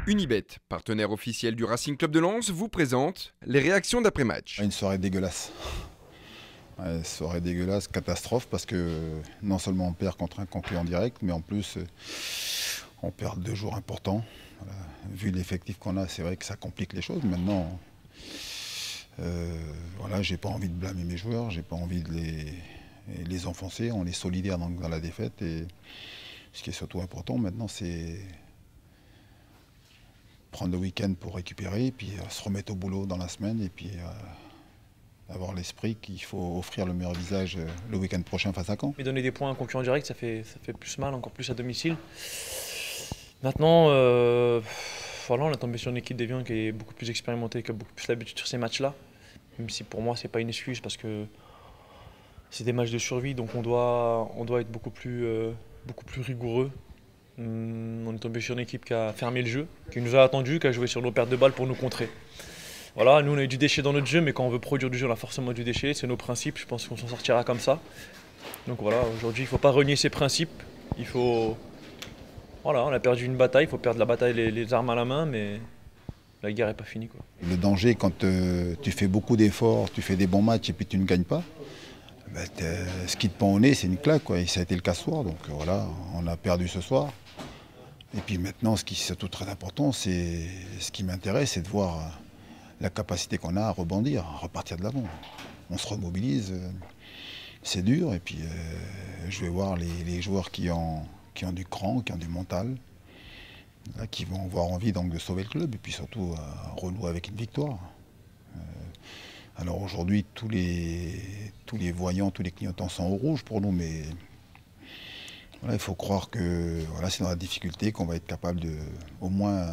Unibet, partenaire officiel du Racing Club de Lens, vous présente les réactions d'après-match. Une soirée dégueulasse. Ouais, soirée dégueulasse, catastrophe, parce que non seulement on perd contre un concurrent direct, mais en plus on perd 2 jours importants. Voilà. Vu l'effectif qu'on a, c'est vrai que ça complique les choses. Maintenant, voilà, j'ai pas envie de blâmer mes joueurs, j'ai pas envie de les enfoncer. On est solidaires dans la défaite, et ce qui est surtout important maintenant, c'est prendre le week-end pour récupérer, puis se remettre au boulot dans la semaine, et puis avoir l'esprit qu'il faut offrir le meilleur visage le week-end prochain face à Caen. Mais donner des points à un concurrent direct, ça fait plus mal, encore plus à domicile. Maintenant, voilà, on est tombé sur une équipe d'Evian qui est beaucoup plus expérimentée, qui a beaucoup plus l'habitude sur ces matchs-là. Même si pour moi, c'est pas une excuse parce que c'est des matchs de survie, donc on doit être beaucoup plus rigoureux. On est tombé sur une équipe qui a fermé le jeu, qui nous a attendu, qui a joué sur nos pertes de balles pour nous contrer. Voilà, nous on a eu du déchet dans notre jeu, mais quand on veut produire du jeu, on a forcément du déchet, c'est nos principes, je pense qu'on s'en sortira comme ça. Donc voilà, aujourd'hui il ne faut pas renier ses principes, voilà, on a perdu une bataille, il faut perdre la bataille les armes à la main, mais la guerre n'est pas finie, quoi. Le danger, quand tu fais beaucoup d'efforts, tu fais des bons matchs et puis tu ne gagnes pas, ben, ce qui te pend au nez, c'est une claque, quoi. Et ça a été le cas ce soir, donc voilà, on a perdu ce soir. Et puis maintenant, ce qui est surtout très important, c'est ce qui m'intéresse, c'est de voir la capacité qu'on a à rebondir, à repartir de l'avant. On se remobilise, c'est dur, et puis je vais voir les joueurs qui ont du cran, qui ont du mental, là, qui vont avoir envie donc de sauver le club, et puis surtout renouer avec une victoire. Alors aujourd'hui, tous les voyants, tous les clignotants sont au rouge pour nous, mais voilà, il faut croire que voilà, c'est dans la difficulté qu'on va être capable au moins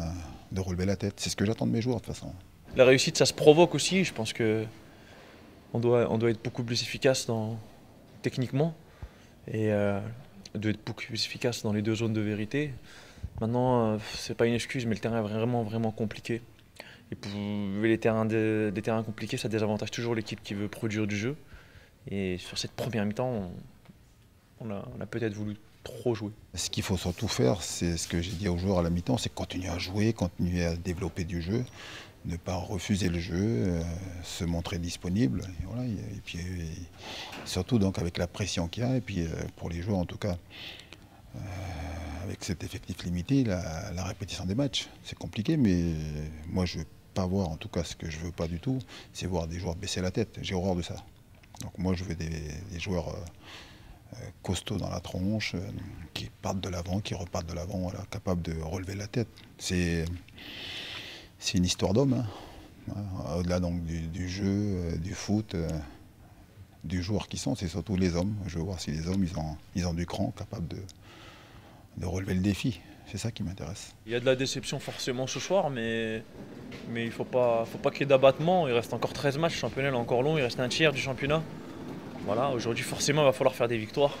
de relever la tête. C'est ce que j'attends de mes joueurs de toute façon. La réussite, ça se provoque aussi. Je pense qu'on doit être beaucoup plus efficace techniquement et on doit être beaucoup plus efficace dans les 2 zones de vérité. Maintenant, c'est pas une excuse, mais le terrain est vraiment compliqué. Et pour les terrains compliqués, ça désavantage toujours l'équipe qui veut produire du jeu. Et sur cette première mi-temps, on a peut-être voulu trop jouer. Ce qu'il faut surtout faire, c'est ce que j'ai dit aux joueurs à la mi-temps, c'est continuer à jouer, continuer à développer du jeu, ne pas refuser le jeu, se montrer disponible. Et, voilà, et puis surtout donc avec la pression qu'il y a, et puis pour les joueurs en tout cas, avec cet effectif limité, la répétition des matchs, c'est compliqué, mais moi je ne veux pas voir, en tout cas ce que je ne veux pas du tout, c'est voir des joueurs baisser la tête. J'ai horreur de ça. Donc moi je veux des joueurs costauds dans la tronche, qui partent de l'avant, qui repartent de l'avant, voilà, capables de relever la tête. C'est une histoire d'homme, hein. Au-delà donc du jeu, du foot, du joueur qui sont, c'est surtout les hommes. Je veux voir si les hommes ils ont du cran, capables de relever le défi. C'est ça qui m'intéresse. Il y a de la déception forcément ce soir, mais il ne faut pas qu'il y ait d'abattement. Il reste encore 13 matchs, le championnat est encore long, il reste un tiers du championnat. Voilà, aujourd'hui forcément il va falloir faire des victoires.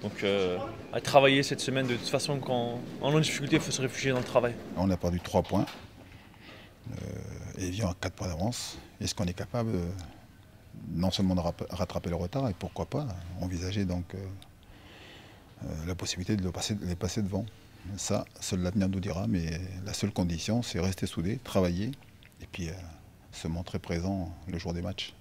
Donc à travailler cette semaine, de toute façon quand en difficulté, il faut se réfugier dans le travail. On a perdu 3 points. Evian a 4 points d'avance. Est-ce qu'on est capable non seulement de rattraper le retard, et pourquoi pas envisager donc la possibilité de les passer devant. Ça, seul l'avenir nous dira, mais la seule condition, c'est rester soudés, travailler, et puis se montrer présent le jour des matchs.